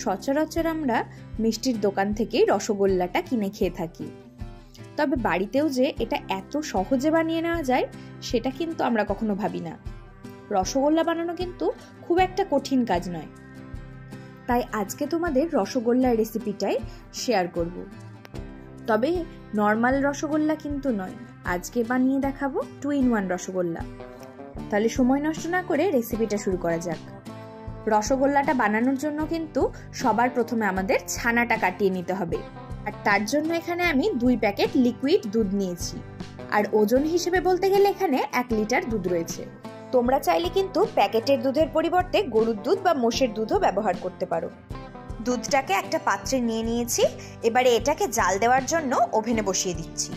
সচরাচর আমরা মিষ্টির দোকান থেকেই রসগোল্লাটা কিনে খেয়ে থাকি, তবে বাড়িতেও যে এটা এত সহজে বানিয়ে নেওয়া যায় সেটা কিন্তু আমরা কখনো ভাবি না। রসগোল্লা বানানো কিন্তু খুব একটা কঠিন কাজ নয়, তাই আজকে তোমাদের রসগোল্লার রেসিপিটাই শেয়ার করব। তবে নর্মাল রসগোল্লা কিন্তু নয়, আজকে বানিয়ে দেখাবো 2-in-1 রসগোল্লা। তাহলে সময় নষ্ট না করে রেসিপিটা শুরু করা যাক। রসগোল্লাটা বানানোর জন্য কিন্তু সবার প্রথমে আমাদের ছানাটা কাটিয়ে নিতে হবে, আর তার জন্য এখানে আমি 2 প্যাকেট লিকুইড দুধ নিয়েছি, আর ওজন হিসেবে বলতে গেলে এখানে 1 লিটার দুধ রয়েছে। তোমরা চাইলে কিন্তু প্যাকেটের দুধের পরিবর্তে গরুর দুধ বা মোষের দুধও ব্যবহার করতে পারো। দুধটাকে একটা পাত্রে নিয়ে নিয়েছি, এবারে এটাকে জাল দেওয়ার জন্য ওভেনে বসিয়ে দিচ্ছি।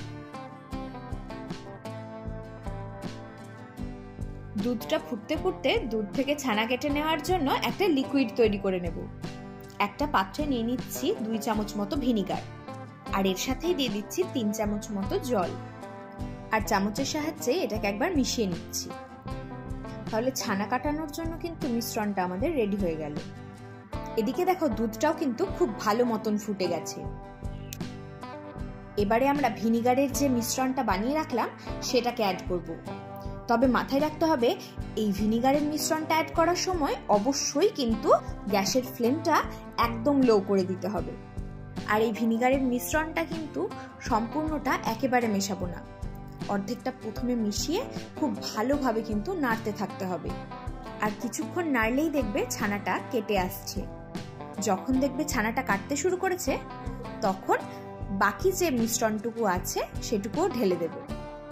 দুধটা ফুটতে ফুটতে দুধ থেকে ছানা কেটে নেওয়ার জন্য একটা লিকুইড তৈরি করে নেব। একটা পাত্রে নিয়ে নিচ্ছি 2 চামচ মতো ভিনিগার, আর এর সাথেই দিয়ে দিচ্ছি 3 চামচ মতো জল, আর চামচের সাহায্যে এটাকে একবার মিশিয়ে নিচ্ছি। তাহলে ছানা কাটানোর জন্য কিন্তু মিশ্রণটা আমাদের রেডি হয়ে গেল। এদিকে দেখো দুধটাও কিন্তু খুব ভালো মতন ফুটে গেছে। এবারে আমরা ভিনিগারের যে মিশ্রণটা বানিয়ে রাখলাম সেটাকে অ্যাড করব। তবে মাথায় রাখতে হবে এই ভিনিগারের মিশ্রণটা অ্যাড করার সময় অবশ্যই কিন্তু গ্যাসের ফ্লেমটা একদম লো করে দিতে হবে। আর এই ভিনিগারের মিশ্রণটা কিন্তু সম্পূর্ণটা একেবারে মেশাবো না, অর্ধেকটা প্রথমে মিশিয়ে খুব ভালোভাবে কিন্তু নাড়তে থাকতে হবে। আর কিছুক্ষণ নাড়লেই দেখবে ছানাটা কেটে আসছে। যখন দেখবে ছানাটা কাটতে শুরু করেছে তখন বাকি যে মিশ্রণটুকু আছে সেটুকুও ঢেলে দেবে।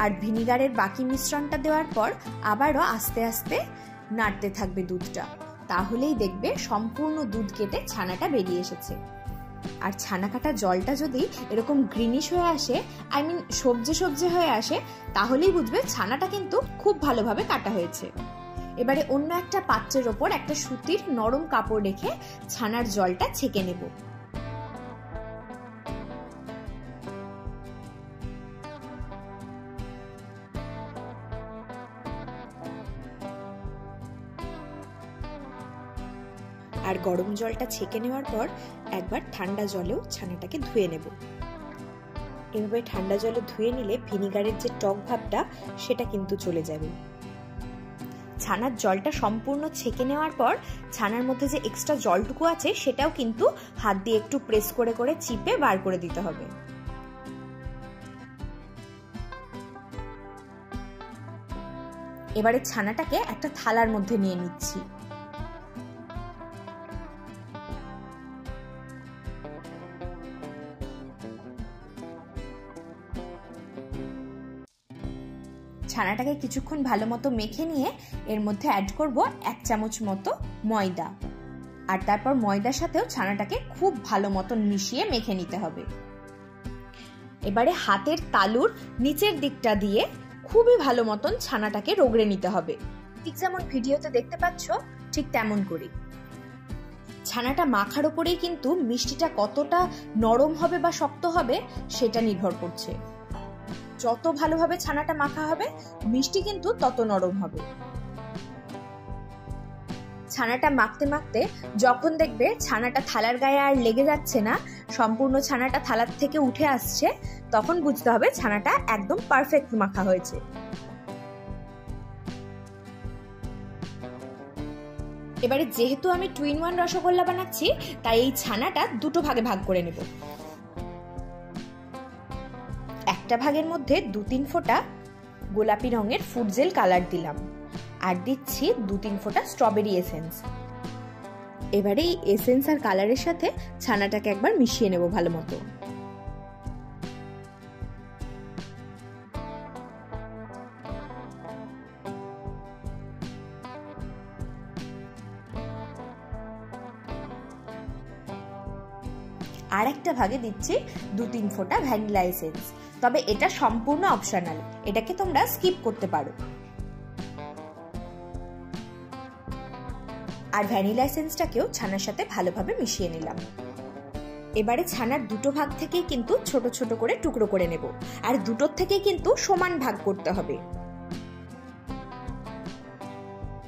আর ভিনিগারের বাকি মিশ্রণটা দেওয়ার পর আবারও আস্তে আস্তে নাড়তে থাকবে দুধটা, তাহলেই দেখবে সম্পূর্ণ দুধ কেটে ছানাটা বেরিয়ে এসেছে। আর ছানা কাটা জলটা যদি এরকম গ্রিনিশ হয়ে আসে, সবজে সবজে হয়ে আসে, তাহলেই বুঝবে ছানাটা কিন্তু খুব ভালোভাবে কাটা হয়েছে। এবারে অন্য একটা পাত্রের ওপর একটা সুতির নরম কাপড় রেখে ছানার জলটা ছেঁকে নেব। আর গরম জলটা ছেঁকে নেওয়ার পর একবার ঠান্ডা জলেও ছানাটাকে ধুয়ে নেব। এভাবে ঠান্ডা জলে ধুয়ে নিলে ভিনিগারের যে টক ভাবটা সেটা কিন্তু চলে যাবে। ছানার জলটা সম্পূর্ণ ছেঁকে নেওয়ার পর ছানার মধ্যে যে এক্সট্রা জলটুকু আছে সেটাও কিন্তু হাত দিয়ে একটু প্রেস করে করে চিপে বার করে দিতে হবে। এবারে ছানাটাকে একটা থালার মধ্যে নিয়ে নিচ্ছি। ছানাটাকে কিছুক্ষণ ভালো মতো মেখে নিয়ে এর মধ্যে অ্যাড করব 1 চামচ মতো ময়দা, আর তারপর ময়দার সাথেও ছানাটাকে খুব ভালো মতন মিশিয়ে মেখে নিতে হবে। এবারে হাতের তালুর নিচের দিকটা দিয়ে খুবই ভালো মতন ছানাটাকে রগড়ে নিতে হবে, ঠিক যেমন ভিডিওতে দেখতে পাচ্ছ ঠিক তেমন করে। ছানাটা মাখার উপরেই কিন্তু মিষ্টিটা কতটা নরম হবে বা শক্ত হবে সেটা নির্ভর করছে। যত ভালোভাবে ছানাটা মাখা হবে মিষ্টি কিন্তু তত নরম হবে। ছানাটা মাখতে মাখতে যখন দেখবে ছানাটা থালার গায়ে আর লেগে যাচ্ছে না, সম্পূর্ণ ছানাটা থালার থেকে উঠে আসছে, তখন বুঝতে হবে ছানাটা একদম পারফেক্ট মাখা হয়েছে। এবারে যেহেতু আমি 2-in-1 রসগোল্লা বানাচ্ছি তাই এই ছানাটা 2 ভাগে ভাগ করে নেব। একটা ভাগের মধ্যে 2-3 ফোঁটা গোলাপি রঙের ফুড জেল কালার দিলাম, আর দিচ্ছি 2-3 ফোঁটা স্ট্রবেরি এসেন্স। এবারে এই এসেন্স আর কালারের সাথে ছানাটাকে একবার মিশিয়ে নেব ভালো মতো। আর একটা ভাগে দিচ্ছি 2-3 ফোঁটা ভ্যানিলা এসেন্স, তবে এটা সম্পূর্ণ অপশনাল, এটাকে তোমরা স্কিপ করতে পারো। আর ভ্যানিলা এসেন্সটাকেও ছানার সাথে ভালোভাবে মিশিয়ে নিলাম। এবারে ছানার 2 ভাগ থেকেই কিন্তু ছোট ছোট করে টুকরো করে নেব, আর 2টোর থেকেই কিন্তু সমান ভাগ করতে হবে।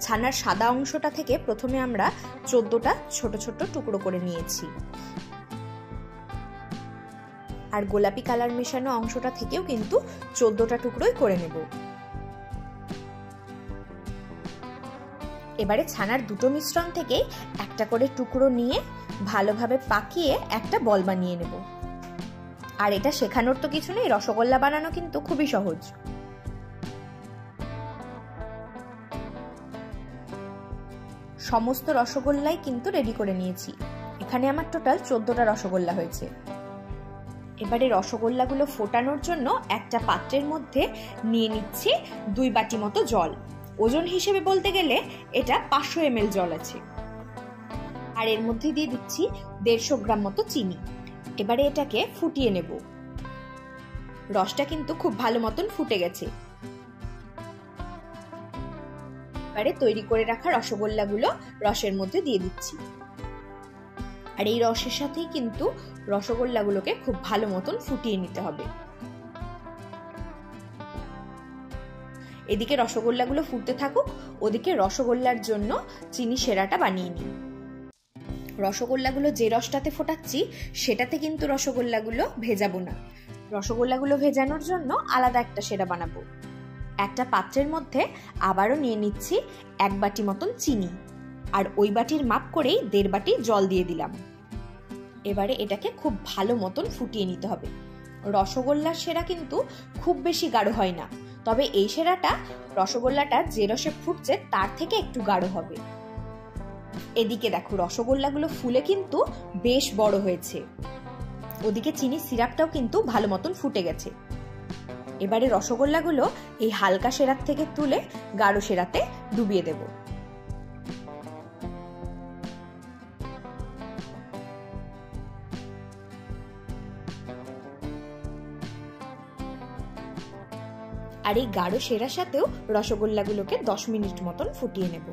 ছানার সাদা অংশটা থেকে প্রথমে আমরা 14টা ছোট ছোট টুকরো করে নিয়েছি, আর গোলাপি কালার মেশানো অংশটা থেকেও কিন্তু 14টা টুকরোই করে নেব। এবারে ছানার দুটো মিশ্রণ থেকে একটা করে টুকরো নিয়ে ভালোভাবে পাকিয়ে একটা বল বানিয়ে নেব। আর এটা শেখানোর তো কিছু নেই, রসগোল্লা বানানো কিন্তু খুবই সহজ। সমস্ত রসগোল্লাই কিন্তু রেডি করে নিয়েছি। এখানে আমার টোটাল 14টা রসগোল্লা হয়েছে। এবারে রসগোল্লাগুলো ফোটানোর জন্য একটা পাত্রের মধ্যে নিয়ে নিচ্ছি 2 বাটি মতো জল। ওজন হিসেবে বলতে গেলে এটা 500 ml জল আছে। আর এর মধ্যে দিয়ে দিচ্ছি 150 গ্রাম মতো চিনি। এবারে এটাকে ফুটিয়ে নেব। রসটা কিন্তু খুব ভালো মতন ফুটে গেছে। এবারে তৈরি করে রাখা রসগোল্লাগুলো রসের মধ্যে দিয়ে দিচ্ছি। আর এই রসের সাথেই কিন্তু রসগোল্লাগুলোকে খুব ভালো মতন ফুটিয়ে নিতে হবে। এদিকে রসগোল্লাগুলো ফুটতে থাকুক, ওদিকে রসগোল্লার জন্য চিনি সেরাটা বানিয়ে নিই। রসগোল্লাগুলো যে রসটাতে ফোটাচ্ছি সেটাতে কিন্তু রসগোল্লাগুলো ভেজাবো না। রসগোল্লাগুলো ভেজানোর জন্য আলাদা একটা সেরা বানাবো। একটা পাত্রের মধ্যে আবারও নিয়ে নিচ্ছি 1 বাটি মতন চিনি, আর ওই বাটির মাপ করেই 1.5 বাটি জল দিয়ে দিলাম। এবারে এটাকে খুব ভালো মতন ফুটিয়ে নিতে হবে। রসগোল্লার সেরা কিন্তু খুব বেশি গাঢ় হয় না, তবে এই সেরাটা রসগোল্লাটা যে রসে ফুটছে তার থেকে একটু গাঢ় হবে। এদিকে দেখো রসগোল্লাগুলো ফুলে কিন্তু বেশ বড় হয়েছে। ওদিকে চিনির সিরাপটাও কিন্তু ভালো মতন ফুটে গেছে। এবারে রসগোল্লাগুলো এই হালকা সেরার থেকে তুলে গাঢ় সেরাতে ডুবিয়ে দেব। আর এই গাঢ় সেরার সাথেও রসগোল্লাগুলোকে 10 মিনিট মতন ফুটিয়ে নেব।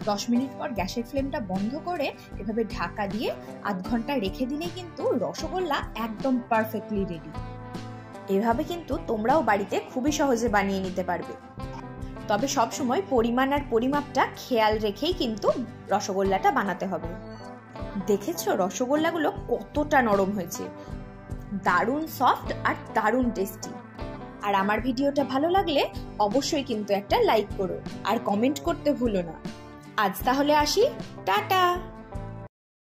10 মিনিট পর গ্যাসের ফ্লেমটা বন্ধ করে এভাবে ঢাকা দিয়ে আধ ঘন্টা রেখে দিলেই কিন্তু রসগোল্লা একদম পারফেক্টলি রেডি। এভাবে কিন্তু তোমরাও বাড়িতে খুবই সহজে বানিয়ে নিতে পারবে। তবে সব সময় পরিমাণ আর পরিমাপটা খেয়াল রেখেই কিন্তু রসগোল্লাটা বানাতে হবে। দেখেছো রসগোল্লাগুলো কতটা নরম হয়েছে, দারুণ সফট আর দারুণ টেস্টি। আর আমার ভিডিওটা ভালো লাগলে অবশ্যই কিন্তু একটা লাইক করো আর কমেন্ট করতে ভুলো না। আজ তাহলে আসি, টাটা।